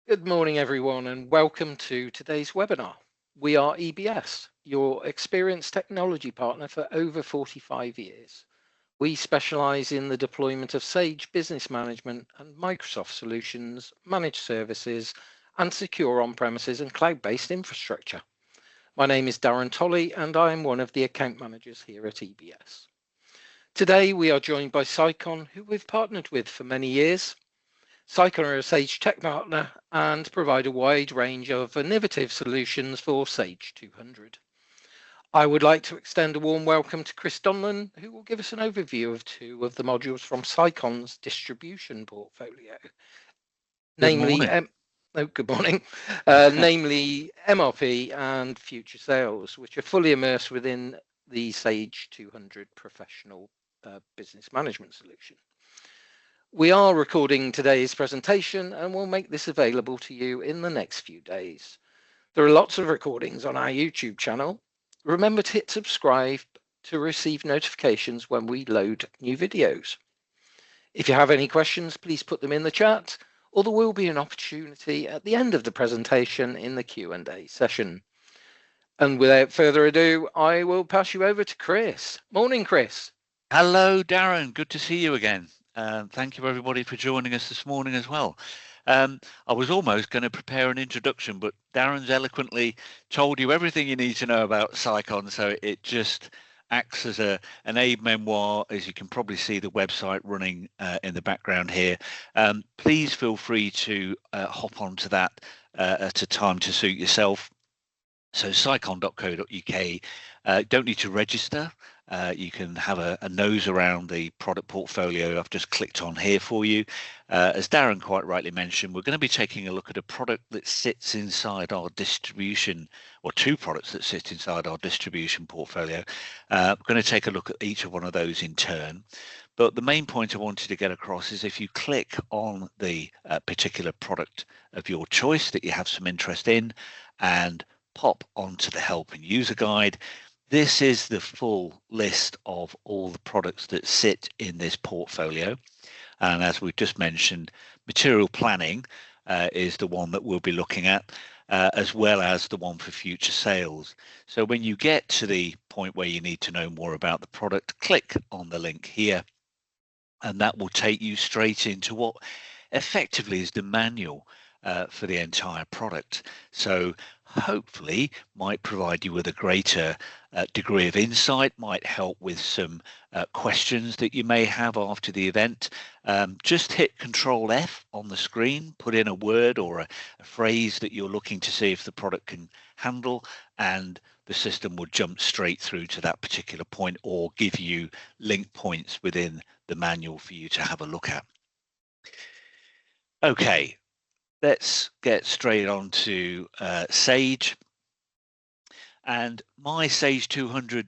Good morning, everyone, and welcome to today's webinar. We are EBS, your experienced technology partner for over 45 years. We specialize in the deployment of Sage Business Management and Microsoft solutions, managed services, and secure on-premises and cloud-based infrastructure. My name is Darren Tolley, and I am one of the account managers here at EBS. Today, we are joined by Sicon, who we've partnered with for many years. Sicon are a Sage tech partner and provide a wide range of innovative solutions for Sage 200. I would like to extend a warm welcome to Chris Donlan, who will give us an overview of two of the modules from Sicon's distribution portfolio, Good namely, morning. good morning, namely MRP and Future Sales, which are fully immersed within the Sage 200 professional business management solution. We are recording today's presentation and will make this available to you in the next few days. There are lots of recordings on our YouTube channel. Remember to hit subscribe to receive notifications when we load new videos. If you have any questions, please put them in the chat, or there will be an opportunity at the end of the presentation in the Q&A session. And without further ado, I will pass you over to Chris. Morning, Chris. Hello, Darren. Good to see you again. Thank you, everybody, for joining us this morning as well. I was almost going to prepare an introduction, but Darren's eloquently told you everything you need to know about Sicon, so it just acts as an aid memoir. As you can probably see the website running in the background here. Please feel free to hop onto that at a time to suit yourself. So sicon.co.uk, don't need to register. You can have a nose around the product portfolio I've just clicked on here for you. As Darren quite rightly mentioned, we're going to be taking a look at a product that sits inside our distribution, or two products that sit inside our distribution portfolio. We're going to take a look at each of one of those in turn. But the main point I wanted to get across is if you click on the particular product of your choice that you have some interest in and pop onto the help and user guide, this is the full list of all the products that sit in this portfolio. And as we've just mentioned, material planning is the one that we'll be looking at, as well as the one for future sales. So when you get to the point where you need to know more about the product, click on the link here, and that will take you straight into what effectively is the manual for the entire product. So hopefully might provide you with a greater degree of insight, might help with some questions that you may have after the event. Just hit Control F on the screen, put in a word or a phrase that you're looking to see if the product can handle, and the system will jump straight through to that particular point or give you link points within the manual for you to have a look at. Okay, let's get straight on to Sage. And my Sage 200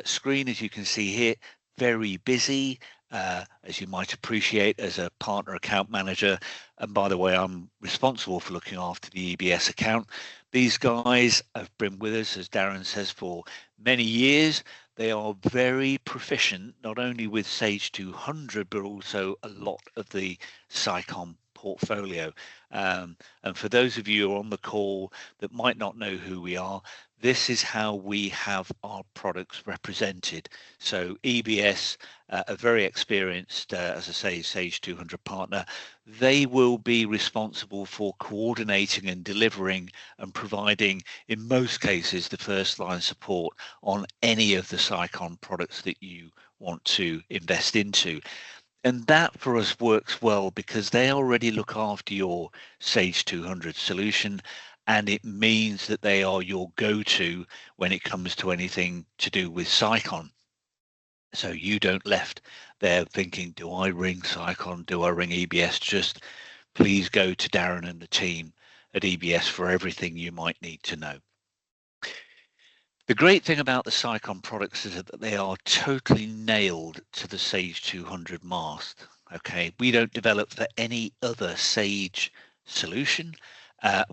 screen, as you can see here, very busy, as you might appreciate as a partner account manager. And by the way, I'm responsible for looking after the EBS account. These guys have been with us, as Darren says, for many years. They are very proficient, not only with Sage 200, but also a lot of the Sicon portfolio. And for those of you who are on the call that might not know who we are, this is how we have our products represented. So EBS, a very experienced, as I say, Sage 200 partner, they will be responsible for coordinating and delivering and providing, in most cases, the first line support on any of the Sicon products that you want to invest into. And that for us works well because they already look after your Sage 200 solution, and it means that they are your go-to when it comes to anything to do with Sicon. So you don't left there thinking, do I ring Sicon? Do I ring EBS? Just please go to Darren and the team at EBS for everything you might need to know. The great thing about the Sicon products is that they are totally nailed to the Sage 200 mast. Okay, we don't develop for any other Sage solution.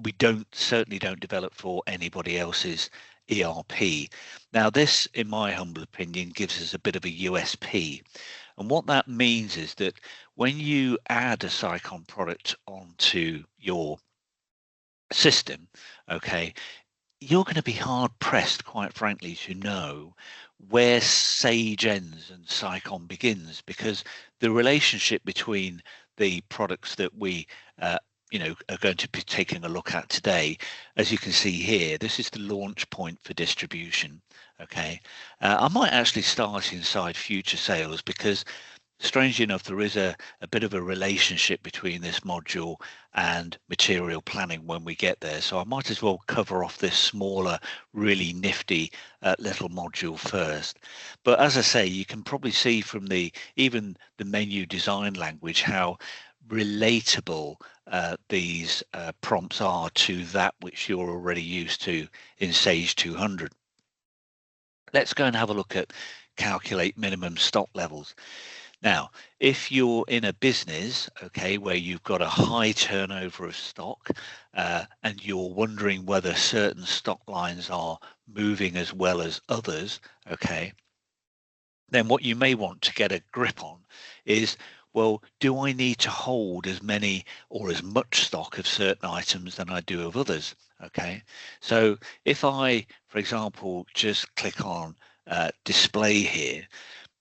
We certainly don't develop for anybody else's ERP. Now, this, in my humble opinion, gives us a bit of a USP. And what that means is that when you add a Sicon product onto your system, okay, you're going to be hard pressed, quite frankly, to know where Sage ends and Sicon begins, because the relationship between the products that we are going to be taking a look at today, as you can see here, this is the launch point for distribution. Okay, I might actually start inside future sales, because strangely enough, there is a bit of a relationship between this module and material planning when we get there. So I might as well cover off this smaller, really nifty little module first. But as I say, you can probably see from even the menu design language how relatable these prompts are to that which you're already used to in Sage 200. Let's go and have a look at calculate minimum stock levels. Now, if you're in a business, okay, where you've got a high turnover of stock and you're wondering whether certain stock lines are moving as well as others, okay, then what you may want to get a grip on is, well, do I need to hold as many or as much stock of certain items than I do of others? Okay, so if I, for example, just click on display here,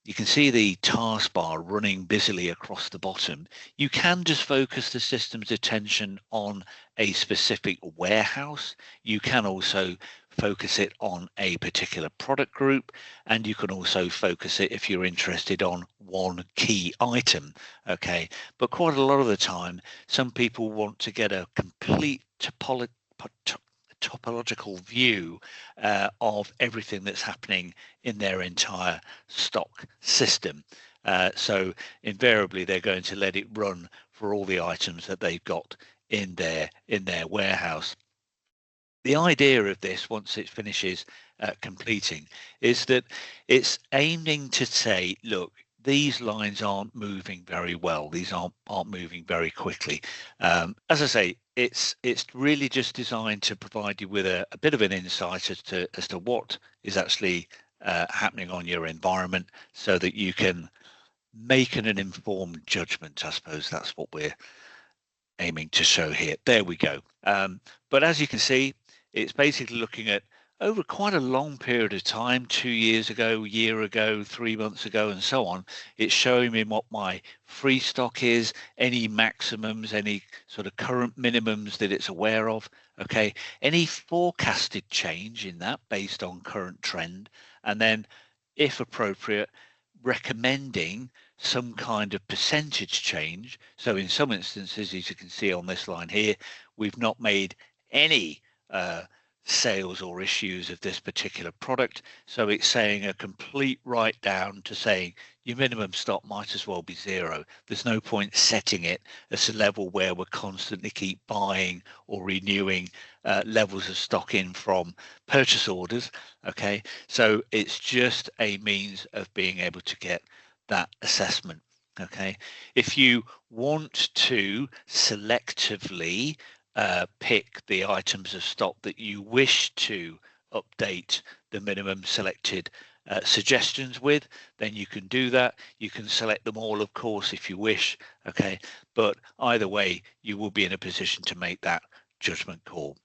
you can see the taskbar running busily across the bottom. You can just focus the system's attention on a specific warehouse. You can also focus it on a particular product group, and you can also focus it if you're interested on one key item. Okay, but quite a lot of the time, some people want to get a complete topological view of everything that's happening in their entire stock system. So invariably they're going to let it run for all the items that they've got in their warehouse. The idea of this, once it finishes completing, is that it's aiming to say, look, these lines aren't moving very well. These aren't moving very quickly. As I say, it's really just designed to provide you with a bit of an insight as to what is actually happening on your environment, so that you can make an informed judgment. I suppose that's what we're aiming to show here. There we go. But as you can see, it's basically looking at over quite a long period of time, 2 years ago, a year ago, 3 months ago, and so on. It's showing me what my free stock is, any maximums, any sort of current minimums that it's aware of. Okay, any forecasted change in that based on current trend, and then, if appropriate, recommending some kind of percentage change. So in some instances, as you can see on this line here, we've not made any sales or issues of this particular product. So it's saying a complete write down to saying your minimum stock might as well be zero. There's no point setting it at a level where we're constantly keep buying or renewing levels of stock in from purchase orders. Okay, so it's just a means of being able to get that assessment. Okay, if you want to selectively pick the items of stock that you wish to update the minimum selected suggestions with, then you can do that. You can select them all, of course, if you wish. Okay, but either way, you will be in a position to make that judgment call.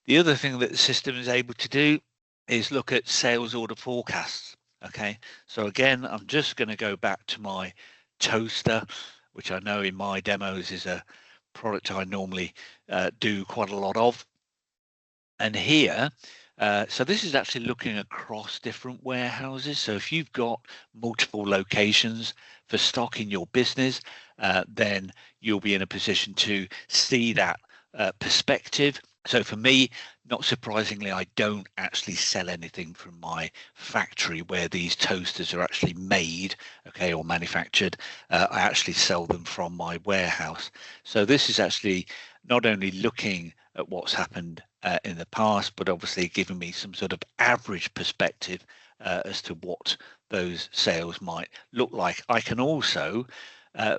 The other thing that the system is able to do is look at sales order forecasts. Okay, so again, I'm just going to go back to my toaster, which I know in my demos is a product I normally do quite a lot of. And here, so this is actually looking across different warehouses. So if you've got multiple locations for stock in your business, then you'll be in a position to see that perspective. So for me, not surprisingly, I don't actually sell anything from my factory where these toasters are actually made, okay, or manufactured. I actually sell them from my warehouse. So this is actually not only looking at what's happened in the past, but obviously giving me some sort of average perspective as to what those sales might look like. I can also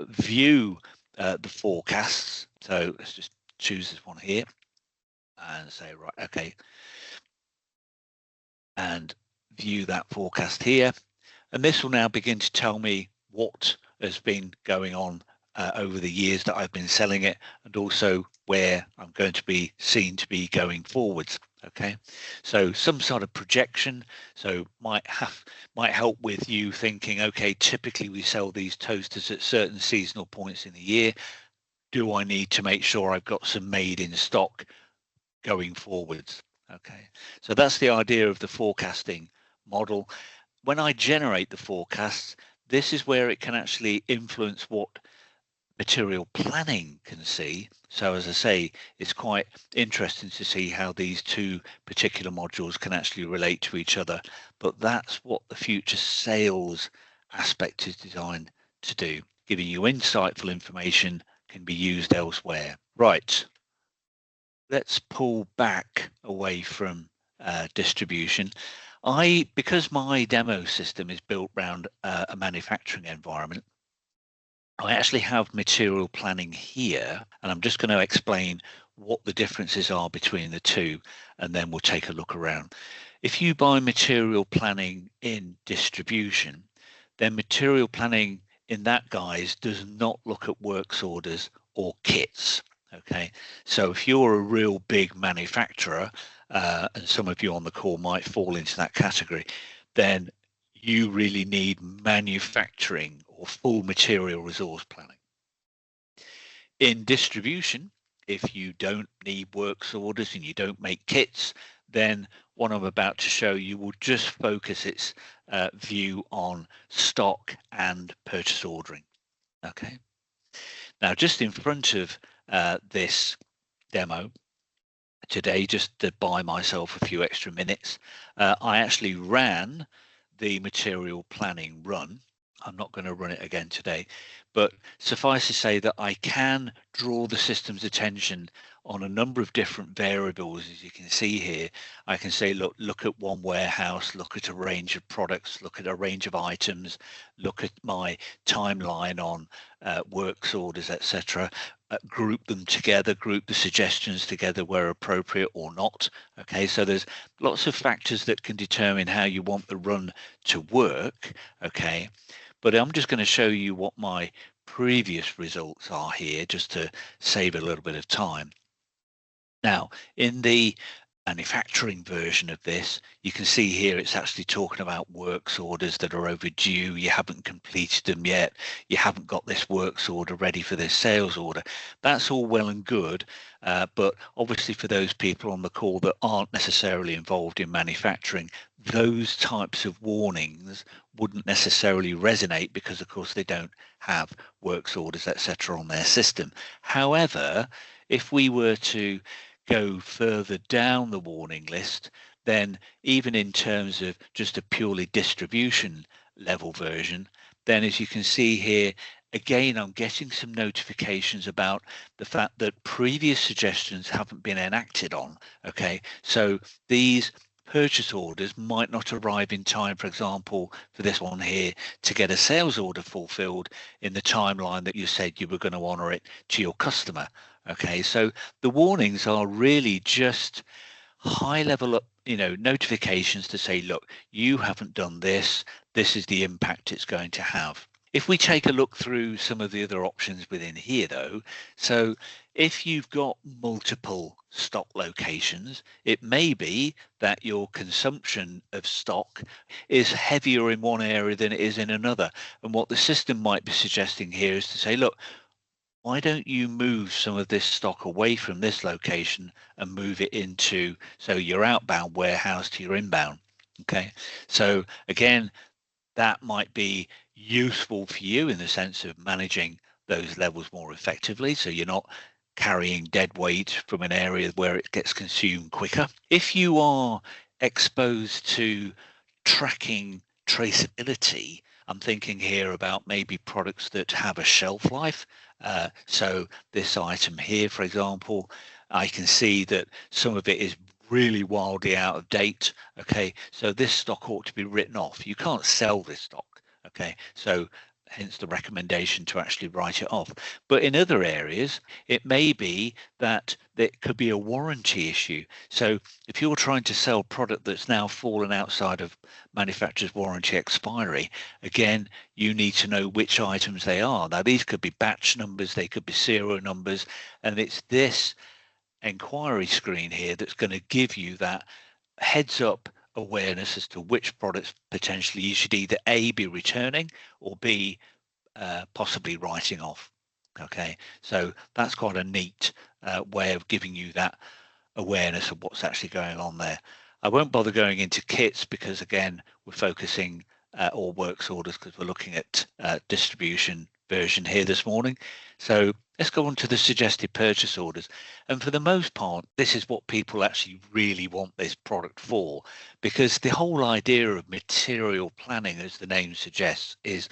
view the forecasts. So let's just choose this one here and say, right, okay, and view that forecast here. And this will now begin to tell me what has been going on over the years that I've been selling it, and also where I'm going to be seen to be going forwards. Okay, so some sort of projection, so might help with you thinking, okay, typically we sell these toasters at certain seasonal points in the year. Do I need to make sure I've got some made in stock going forwards? Okay, so that's the idea of the forecasting model. When I generate the forecasts, this is where it can actually influence what material planning can see. So as I say, it's quite interesting to see how these two particular modules can actually relate to each other. But that's what the future sales aspect is designed to do. Giving you insightful information can be used elsewhere. Right. Let's pull back away from distribution. Because my demo system is built around a manufacturing environment, I actually have material planning here, and I'm just going to explain what the differences are between the two, and then we'll take a look around. If you buy material planning in distribution, then material planning in that guise does not look at works orders or kits. Okay, so if you're a real big manufacturer, and some of you on the call might fall into that category, then you really need manufacturing or full material resource planning. In distribution, if you don't need works orders and you don't make kits, then what I'm about to show you will just focus its view on stock and purchase ordering. Okay. Now, just in front of this demo today, just to buy myself a few extra minutes, I actually ran the material planning run. I'm not going to run it again today, but suffice to say that I can draw the system's attention on a number of different variables. As you can see here, I can say, look at one warehouse, look at a range of products, look at a range of items, look at my timeline on works orders, etc. Group them together, group the suggestions together where appropriate or not. Okay, so there's lots of factors that can determine how you want the run to work. Okay, but I'm just going to show you what my previous results are here, just to save a little bit of time. Now, in the manufacturing version of this, you can see here it's actually talking about works orders that are overdue. You haven't completed them yet. You haven't got this works order ready for this sales order. That's all well and good, but obviously for those people on the call that aren't necessarily involved in manufacturing, those types of warnings wouldn't necessarily resonate because of course they don't have works orders, etc. on their system. However, if we were to go further down the warning list, then even in terms of just a purely distribution level version, then as you can see here, again, I'm getting some notifications about the fact that previous suggestions haven't been enacted on. Okay, so these purchase orders might not arrive in time, for example, for this one here, to get a sales order fulfilled in the timeline that you said you were going to honor it to your customer. Okay, so the warnings are really just high level, notifications to say, look, you haven't done this. This is the impact it's going to have. If we take a look through some of the other options within here, though, so if you've got multiple stock locations, it may be that your consumption of stock is heavier in one area than it is in another. And what the system might be suggesting here is to say, look, why don't you move some of this stock away from this location and move it into, so your outbound warehouse to your inbound. Okay, so again, that might be useful for you in the sense of managing those levels more effectively, so you're not carrying dead weight from an area where it gets consumed quicker. If you are exposed to tracking traceability, I'm thinking here about maybe products that have a shelf life. So this item here, for example, I can see that some of it is really wildly out of date. Okay, so this stock ought to be written off. You can't sell this stock. Okay, so hence the recommendation to actually write it off. But in other areas, it may be that there could be a warranty issue. So if you're trying to sell product that's now fallen outside of manufacturer's warranty expiry, again, you need to know which items they are. Now, these could be batch numbers, they could be serial numbers, and it's this inquiry screen here that's going to give you that heads up awareness as to which products potentially you should either A, be returning, or B, possibly writing off. Okay, so that's quite a neat way of giving you that awareness of what's actually going on there. I won't bother going into kits because again we're focusing or works orders because we're looking at distribution version here this morning. So let's go on to the suggested purchase orders. And for the most part, this is what people actually really want this product for, because the whole idea of material planning, as the name suggests, is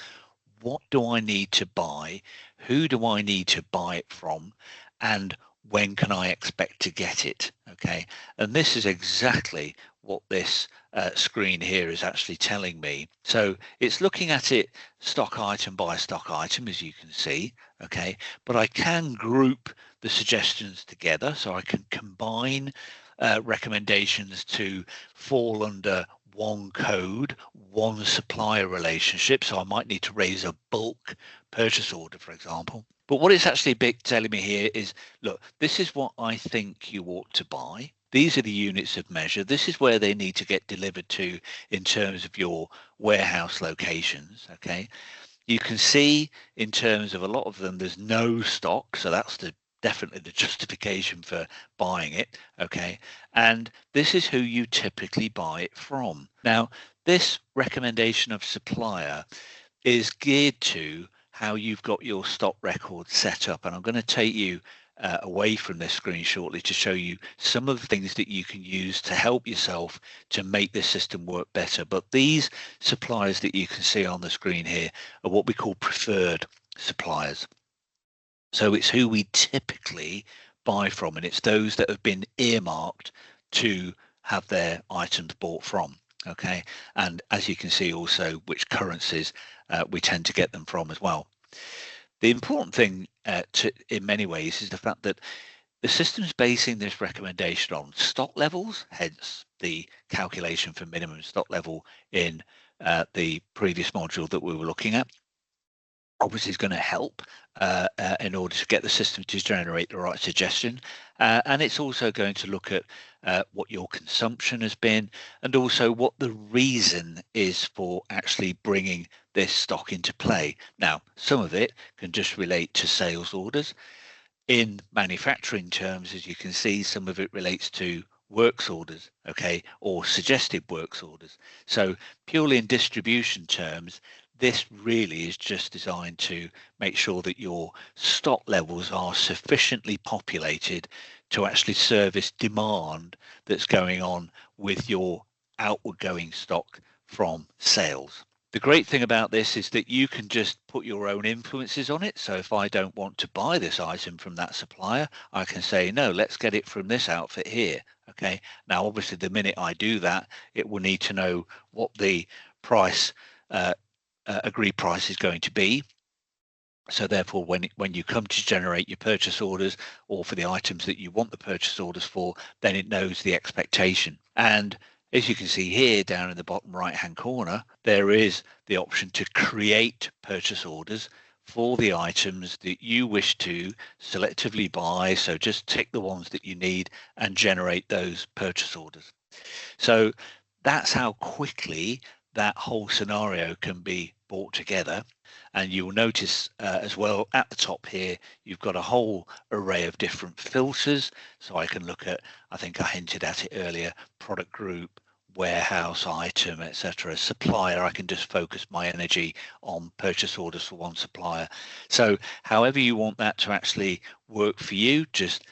what do I need to buy? Who do I need to buy it from? And when can I expect to get it? Okay, and this is exactly what this screen here is actually telling me. So it's looking at it stock item by stock item, as you can see. Okay, but I can group the suggestions together, so I can combine recommendations to fall under one code, one supplier relationship. So I might need to raise a bulk purchase order, for example. But what it's actually telling me here is, look, this is what I think you ought to buy. These are the units of measure. This is where they need to get delivered to in terms of your warehouse locations. Okay. You can see in terms of a lot of them, there's no stock. So that's definitely the justification for buying it. Okay. And this is who you typically buy it from. Now, this recommendation of supplier is geared to how you've got your stock record set up. And I'm going to take you away from this screen shortly to show you some of the things that you can use to help yourself to make this system work better. But these suppliers that you can see on the screen here are what we call preferred suppliers. So it's who we typically buy from, and it's those that have been earmarked to have their items bought from. Okay, and as you can see also which currencies we tend to get them from as well. The important thing in many ways is the fact that the system's basing this recommendation on stock levels, hence the calculation for minimum stock level in the previous module that we were looking at. Obviously is going to help in order to get the system to generate the right suggestion. And it's also going to look at what your consumption has been and also what the reason is for actually bringing this stock into play. Now, some of it can just relate to sales orders. In manufacturing terms, as you can see, some of it relates to works orders, okay, or suggested works orders. So purely in distribution terms, this really is just designed to make sure that your stock levels are sufficiently populated to actually service demand that's going on with your outward going stock from sales. The great thing about this is that you can just put your own influences on it. So if I don't want to buy this item from that supplier, I can say, no, let's get it from this outfit here. Okay. Now, obviously, the minute I do that, it will need to know what the price agreed price is going to be. So therefore, when you come to generate your purchase orders or for the items that you want the purchase orders for, then it knows the expectation. And as you can see here down in the bottom right hand corner, there is the option to create purchase orders for the items that you wish to selectively buy. So just tick the ones that you need and generate those purchase orders. So that's how quickly that whole scenario can be brought together. And you'll notice as well at the top here, you've got a whole array of different filters. So I can look at, I think I hinted at it earlier, product group, warehouse item, etc. Supplier, I can just focus my energy on purchase orders for one supplier. So however you want that to actually work for you, just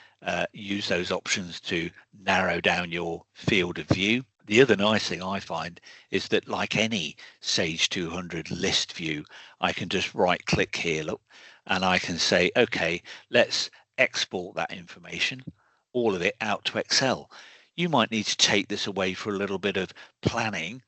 use those options to narrow down your field of view. The other nice thing I find is that, like any Sage 200 list view, I can just right click here, look, and I can say, okay, let's export that information, all of it, out to Excel. You might need to take this away for a little bit of planning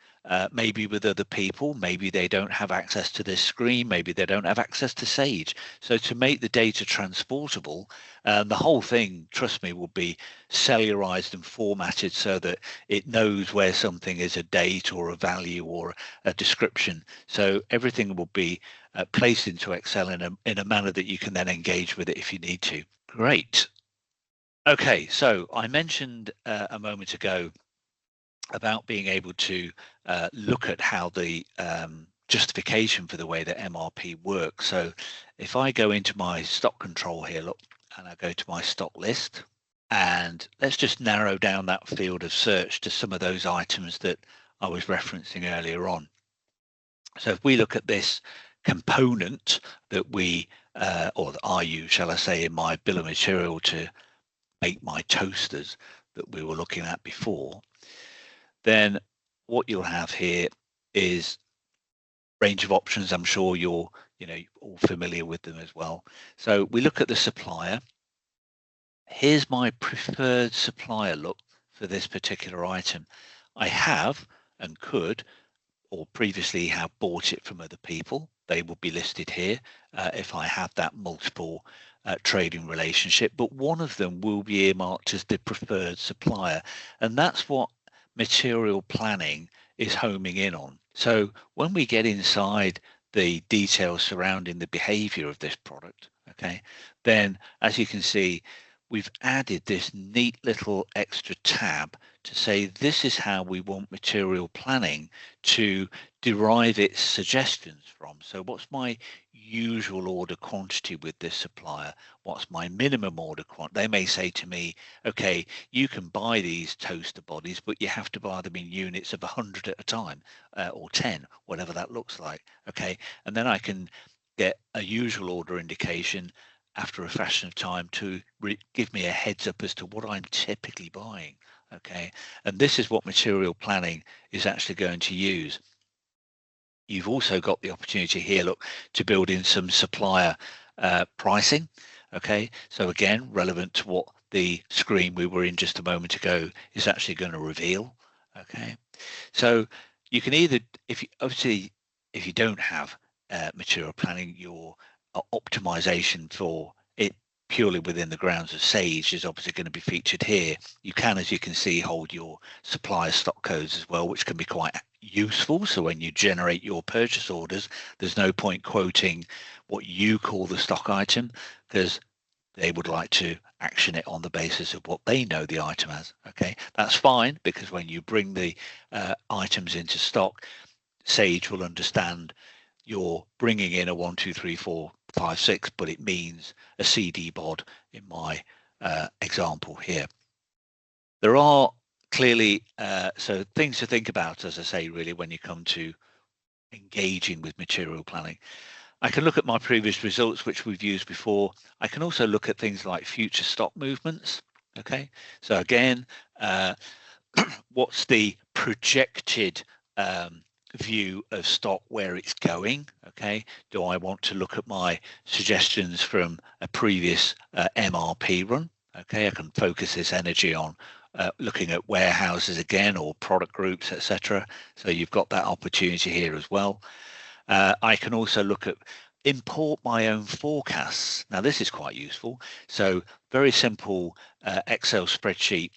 maybe with other people, maybe they don't have access to this screen, maybe they don't have access to Sage. So to make the data transportable, the whole thing, trust me, will be cellularized and formatted so that it knows where something is a date or a value or a description. So everything will be placed into Excel in a manner that you can then engage with it if you need to. Great. Okay, so I mentioned a moment ago about being able to look at how the justification for the way that MRP works. So if I go into my stock control here, look, and I go to my stock list, and let's just narrow down that field of search to some of those items that I was referencing earlier on. So if we look at this component that we, or that I use, shall I say, in my bill of material to make my toasters that we were looking at before, then what you'll have here is range of options. I'm sure you're all familiar with them as well. So we look at the supplier. Here's my preferred supplier look for this particular item. I have and could or previously have bought it from other people. They will be listed here if I have that multiple trading relationship, but one of them will be earmarked as the preferred supplier, and that's what material planning is homing in on. So when we get inside the details surrounding the behavior of this product, okay, then as you can see, we've added this neat little extra tab to say this is how we want material planning to derive its suggestions from. So what's my usual order quantity with this supplier? What's my minimum order quantity? They may say to me, okay, you can buy these toaster bodies, but you have to buy them in units of 100 at a time, or 10, whatever that looks like. Okay, and then I can get a usual order indication after a fashion of time to give me a heads up as to what I'm typically buying. Okay, and this is what material planning is actually going to use. You've also got the opportunity here, look, to build in some supplier pricing. Okay, so again, relevant to what the screen we were in just a moment ago is actually going to reveal. Okay, so you can either, if you don't have material planning, your optimization for it purely within the grounds of Sage is obviously going to be featured here. You can, as you can see, hold your supplier stock codes as well, which can be quite useful. So when you generate your purchase orders, there's no point quoting what you call the stock item, because they would like to action it on the basis of what they know the item as. Okay, that's fine, because when you bring the items into stock, Sage will understand you're bringing in a 1, 2, 3, 4, 5, 6, but it means a CD bod in my example here. There are clearly so things to think about, as I say, really, when you come to engaging with material planning. I can look at my previous results, which we've used before. I can also look at things like future stock movements. Okay, so again, what's the projected view of stock, where it's going? Okay, do I want to look at my suggestions from a previous MRP run? Okay, I can focus this energy on looking at warehouses again, or product groups, etc. So you've got that opportunity here as well. I can also look at import my own forecasts. Now this is quite useful. So very simple Excel spreadsheet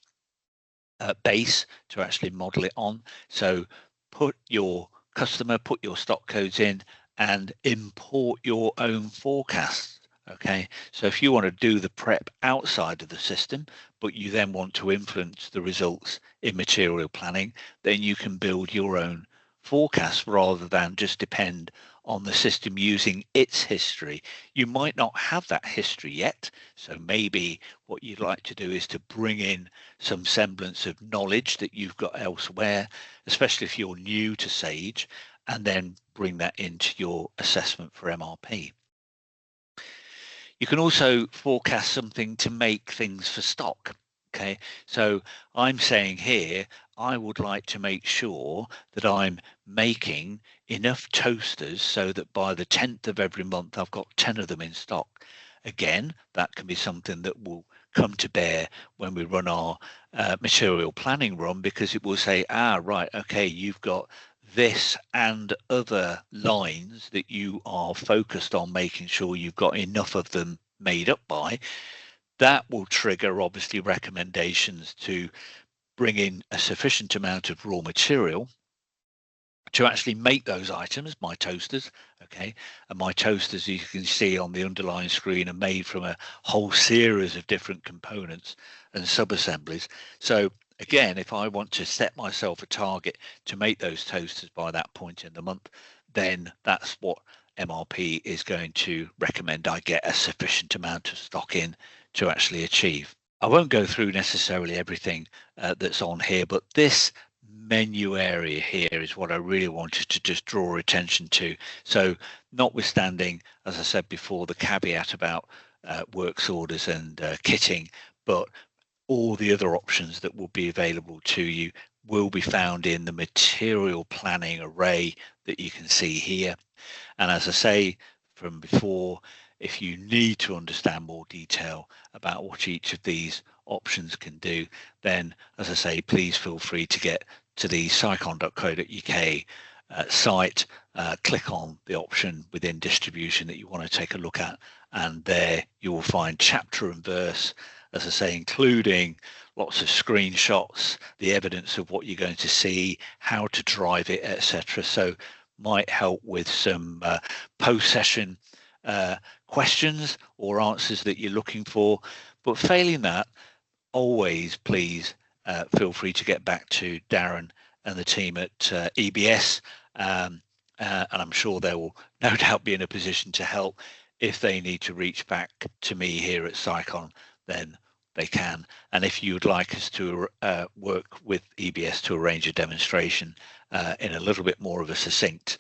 base to actually model it on. So put your customer, put your stock codes in, and import your own forecasts. Okay, so if you want to do the prep outside of the system, but you then want to influence the results in material planning, then you can build your own forecast rather than just depend on the system using its history. You might not have that history yet, so maybe what you'd like to do is to bring in some semblance of knowledge that you've got elsewhere, especially if you're new to Sage, and then bring that into your assessment for MRP. You can also forecast something to make things for stock. Okay, so I'm saying here, I would like to make sure that I'm making enough toasters so that by the 10th of every month, I've got 10 of them in stock. Again, that can be something that will come to bear when we run our material planning run, because it will say, right, okay, you've got this and other lines that you are focused on making sure you've got enough of them made up by, that will trigger obviously recommendations to bring in a sufficient amount of raw material to actually make those items, my toasters, okay? And my toasters, you can see on the underlying screen, are made from a whole series of different components and sub-assemblies. So again, if I want to set myself a target to make those toasters by that point in the month, then that's what MRP is going to recommend I get a sufficient amount of stock in to actually achieve. I won't go through necessarily everything that's on here, but this menu area here is what I really wanted to just draw attention to. So notwithstanding, as I said before, the caveat about works orders and kitting, but all the other options that will be available to you will be found in the material planning array that you can see here. And as I say from before, if you need to understand more detail about what each of these options can do, then as I say, please feel free to get to the sicon.co.uk site, click on the option within distribution that you want to take a look at, and there you will find chapter and verse, as I say, including lots of screenshots, the evidence of what you're going to see, how to drive it, etc. So might help with some post-session questions or answers that you're looking for. But failing that, always please feel free to get back to Darren and the team at EBS, and I'm sure they will no doubt be in a position to help. If they need to reach back to me here at Sicon, then they can. And if you would like us to work with EBS to arrange a demonstration in a little bit more of a succinct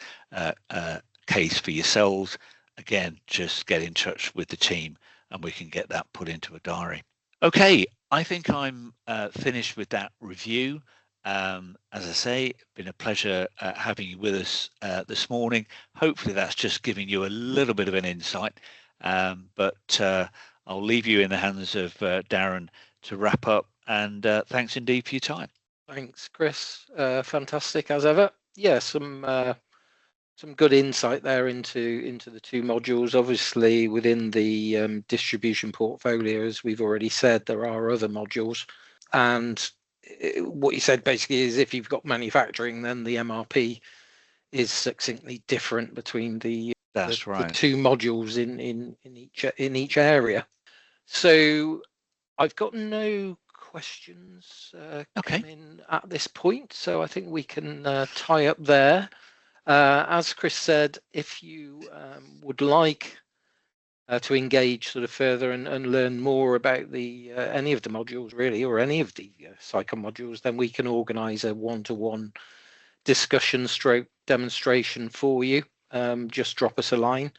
case for yourselves, again, just get in touch with the team and we can get that put into a diary. Okay, I think I'm finished with that review. As I say, been a pleasure having you with us this morning. Hopefully that's just giving you a little bit of an insight, but I'll leave you in the hands of Darren to wrap up, and thanks indeed for your time. Thanks, Chris. Fantastic as ever. Yeah, some good insight there into the two modules. Obviously, within the distribution portfolio, as we've already said, there are other modules, and what you said basically is if you've got manufacturing, then the MRP is succinctly different between the two modules in each area. So I've got no questions coming at this point, so I think we can tie up there. As Chris said, if you would like to engage sort of further and learn more about the any of the modules really, or any of the Sicon modules, then we can organise a one-to-one discussion stroke demonstration for you. Just drop us a line,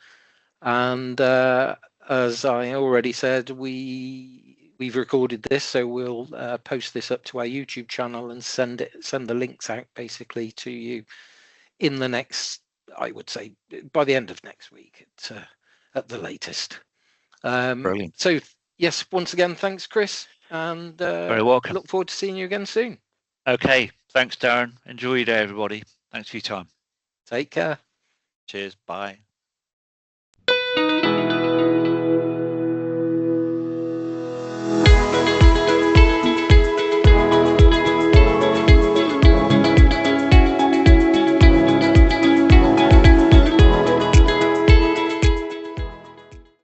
and as I already said, we've recorded this, so we'll post this up to our YouTube channel and send the links out basically to you in the next, I would say, by the end of next week at the latest. Brilliant. So yes, once again, thanks, Chris, and very welcome. Look forward to seeing you again soon. Okay, thanks, Darren. Enjoy your day, everybody. Thanks for your time. Take care. Cheers. Bye.